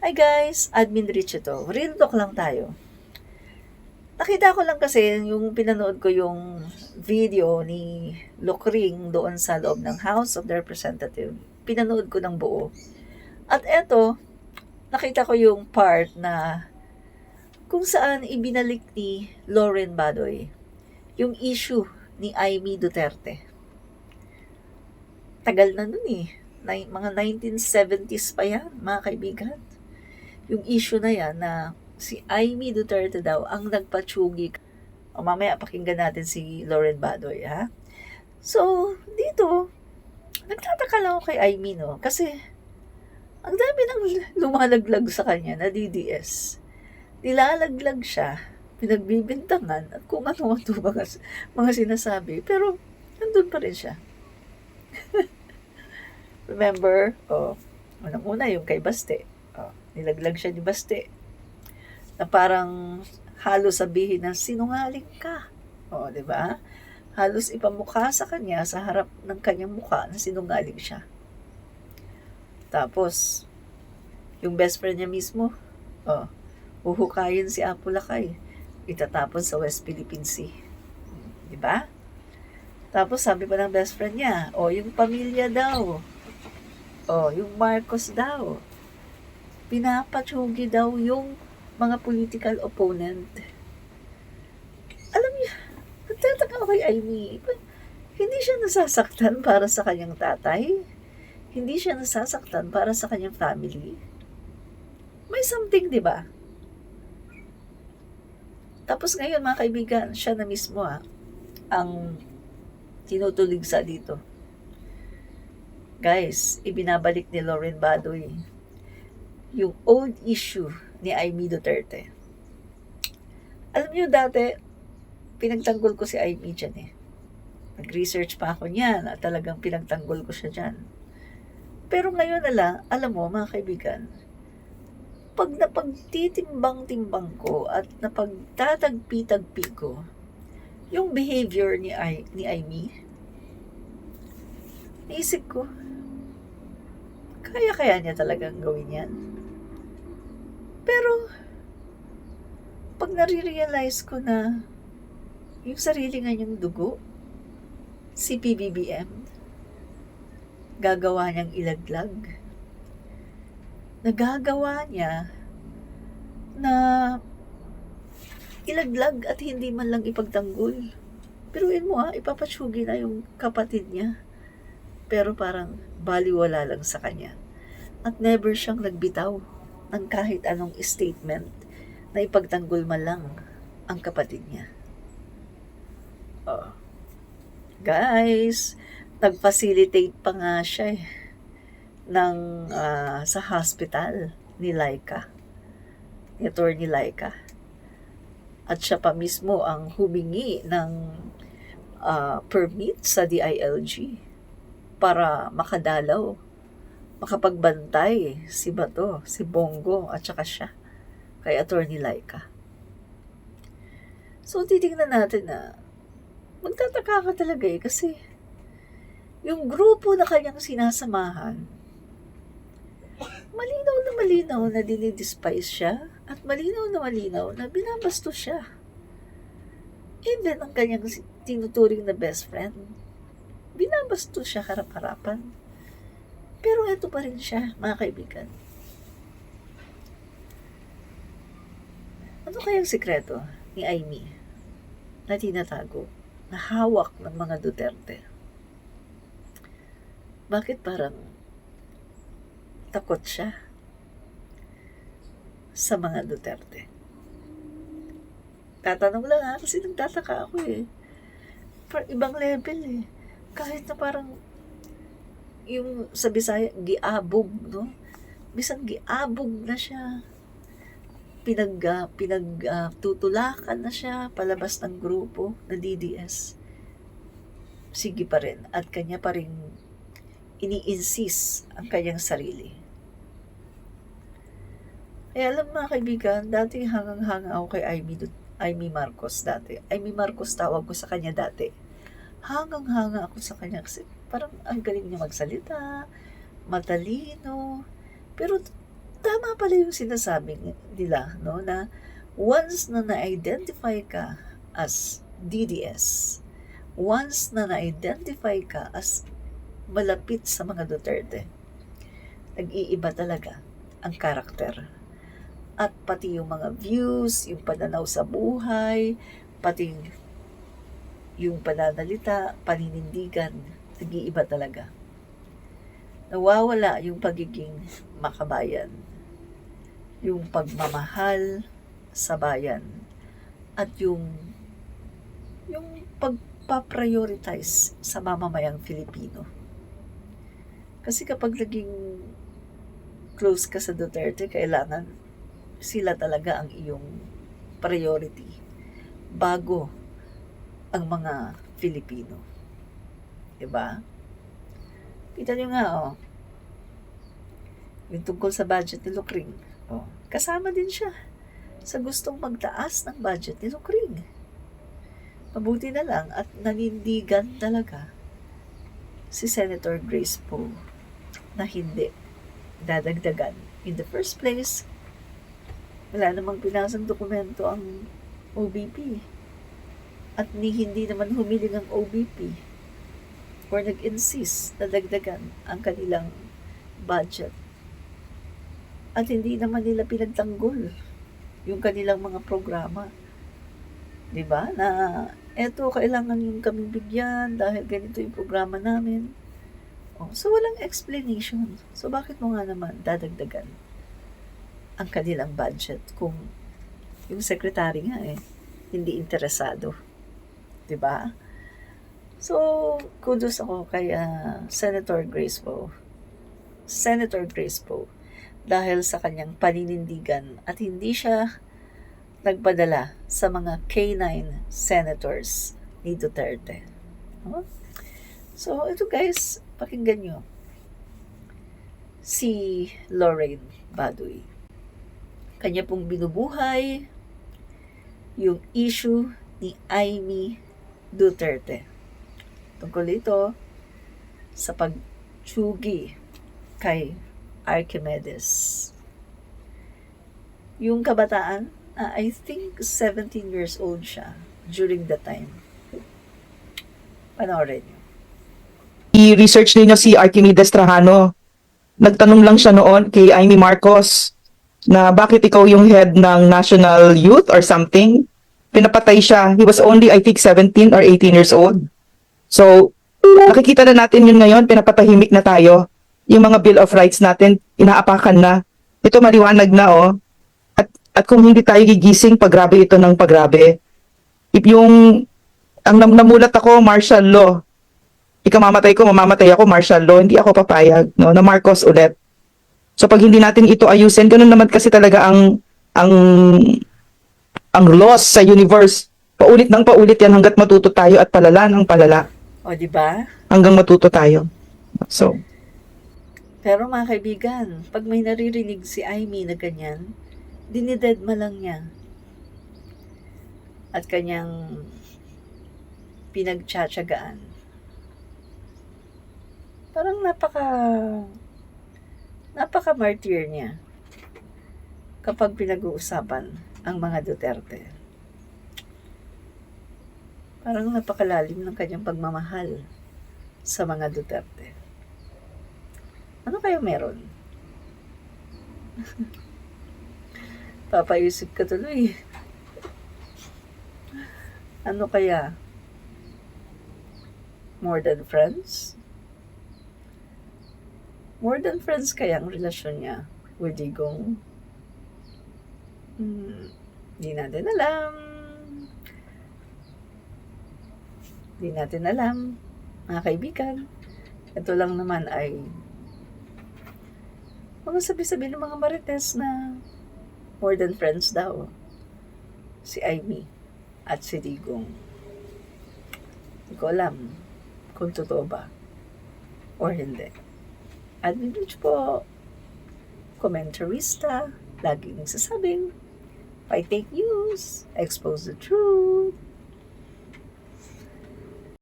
Hi guys, Admin Rich ito. Real talk lang tayo. Nakita ko lang kasi yung pinanood ko yung video ni Lokring doon sa loob ng House of the Representative. Pinanood ko ng buo. At eto, nakita ko yung part na kung saan ibinalik ni Lauren Badoy yung issue ni Amy Duterte. Tagal na nun eh. Mga 1970s pa yan, mga kaibigan. Yung issue na yan na si Amy Duterte daw ang nagpatsugi. O mamaya pakinggan natin si Lauren Badoy, ha? So, dito, nagtataka lang ako kay Amy, no? Kasi, ang dami nang lumalaglag sa kanya na DDS. Nilalaglag siya, pinagbibintangan, at kung ano-ano mga sinasabi. Pero, nandun pa rin siya. Remember, unang-una yung kay Baste. Nilaglag siya ni Baste. Na parang halos sabihin na sinungaling ka. Di ba? Halos ipamukha sa kanya sa harap ng kanyang mukha na sinungaling siya. Tapos, yung best friend niya mismo, uhukayin si Apo Lakay. Itatapon sa West Philippine Sea. Di ba? Tapos sabi pa ng best friend niya, yung pamilya daw. Yung Marcos daw. Pinapatsugi daw yung mga political opponent. Alam niya, nagtataka ako kay Amy. Hindi siya nasasaktan para sa kanyang tatay. Hindi siya nasasaktan para sa kanyang family. May something, di ba? Tapos ngayon, mga kaibigan, siya na mismo ang tinutuligsa dito. Guys, ibinabalik ni Lauren Badoy yung old issue ni Amy Duterte. Alam niyo dati, pinagtanggol ko si Amy dyan eh. Nag-research pa ako niyan at talagang pinagtanggol ko siya dyan. Pero ngayon na lang, alam mo mga kaibigan, pag napagtitimbang-timbang ko at napagtatagpi-tagpi ko, yung behavior ni Amy, naisip ko, kaya niya talagang gawin yan. Pero, pag nare-realize ko na yung sarili nga niyang dugo, si PBBM, gagawa niyang ilaglag. Nagagawa niya na ilaglag at hindi man lang ipagtanggol. Piruin mo ipapatsugi na yung kapatid niya. Pero parang baliwala lang sa kanya. At never siyang nagbitaw ng kahit anong statement na ipagtanggol man lang ang kapatid niya. Guys, nag-facilitate pa nga siya sa hospital ni Laika, ni Atty. Laika. At siya pa mismo ang humingi ng permit sa DILG para makadalaw, makapagbantay si Bato, si Bongo, at saka siya kay Atty. Laika. So, titignan natin na magtataka ka talaga kasi yung grupo na kanyang sinasamahan, malinaw na dinidespise siya at malinaw na binabastos siya. Even ang kanyang tinuturing na best friend, binabastos siya harap-harapan. Pero ito pa rin siya, mga kaibigan. Ano kayang sikreto ni Amy na tinatago, na hawak ng mga Duterte? Bakit parang takot siya sa mga Duterte? Tatanong lang kasi nagtataka ako ibang level Kahit na parang yung sa Bisaya, giabog, no? Bisan giabog na siya. Pinagtutulakan na siya palabas ng grupo na DDS. Sige pa rin at kanya pa rin ini-insist ang kanyang sarili. Alam mga kaibigan, dati hangang-hanga ako kay Amy Marcos dati. Amy Marcos tawag ko sa kanya dati. Hangang-hanga ako sa kanya kasi parang ang galing niya magsalita, matalino, pero tama pala yung sinasabi nila, no, na once na na-identify ka as DDS, once na na-identify ka as malapit sa mga Duterte, nag-iiba talaga ang karakter. At pati yung mga views, yung pananaw sa buhay, pati yung pananalita, paninindigan, nag-iiba talaga. Nawawala yung pagiging makabayan, yung pagmamahal sa bayan, at yung pagpaprioritize sa mamamayang Filipino. Kasi kapag naging close ka sa Duterte, kailangan sila talaga ang iyong priority bago ang mga Filipino. Diba? Kita nyo nga, yung tungkol sa budget ni Lucring. Kasama din siya sa gustong magtaas ng budget ni Lucring. Mabuti na lang at nanindigan talaga si Senator Grace Poe na hindi dadagdagan. In the first place, wala namang pinasang dokumento ang OBP. At hindi naman humiling ang OBP or nag-insist na dagdagan ang kanilang budget. At hindi naman nila pinagtanggol yung kanilang mga programa. Diba? Na eto, kailangan yung kaming bigyan dahil ganito yung programa namin. So, walang explanation. So, bakit mo nga naman dadagdagan ang kanilang budget kung yung secretary nga hindi interesado? Diba? So, kudos ako kay Senator Grace Poe. Senator Grace Poe. Dahil sa kanyang paninindigan at hindi siya nagpadala sa mga K9 senators ni Duterte. So, ito guys, pakinggan nyo. Si Lorraine Baduy. Kanya pong binubuhay yung issue ni Amy Duterte. Tungkol ito sa pagtsugi kay Archimedes. Yung kabataan, I think 17 years old siya during the time. Panoorin niyo. I-research ninyo si Archimedes Trajano. Nagtanong lang siya noon kay Amy Marcos na bakit ikaw yung head ng National Youth or something. Pinapatay siya. He was only, I think, 17 or 18 years old. So, nakikita na natin yun ngayon, pinapatahimik na tayo. Yung mga Bill of Rights natin, inaapakan na. Ito maliwanag na, At kung hindi tayo gigising, pagrabe ito ng pagrabe. Ang namulat ako, martial law. Ikamamatay ko, mamamatay ako, martial law. Hindi ako papayag, no? Na Marcos ulit. So pag hindi natin ito ayusin, ganun naman kasi talaga ang laws sa universe. Paulit ng paulit yan hanggat matuto tayo at palala ng palala. O, di ba? Hanggang matuto tayo. So, pero mga kaibigan, pag may naririnig si Amy na ganyan, dinidedma lang niya. At kanyang pinagtsatsagaan. Parang napaka-martyr niya kapag pinag-uusapan ang mga Duterte. Parang napakalalim ng kanyang pagmamahal sa mga Duterte. Ano kayo meron? Papaisip ka tuloy. Ano kaya? More than friends? More than friends kaya ang relasyon niya with Digong? Di natin alam. Di natin alam, mga kaibigan. Ito lang naman ay mga sabi-sabi ng mga marites na more than friends daw si Amy at si Digong. Hindi ko alam kung totoo ba or hindi. At dito po, komentarista, lagi nagsasabing, fight fake news, expose the truth.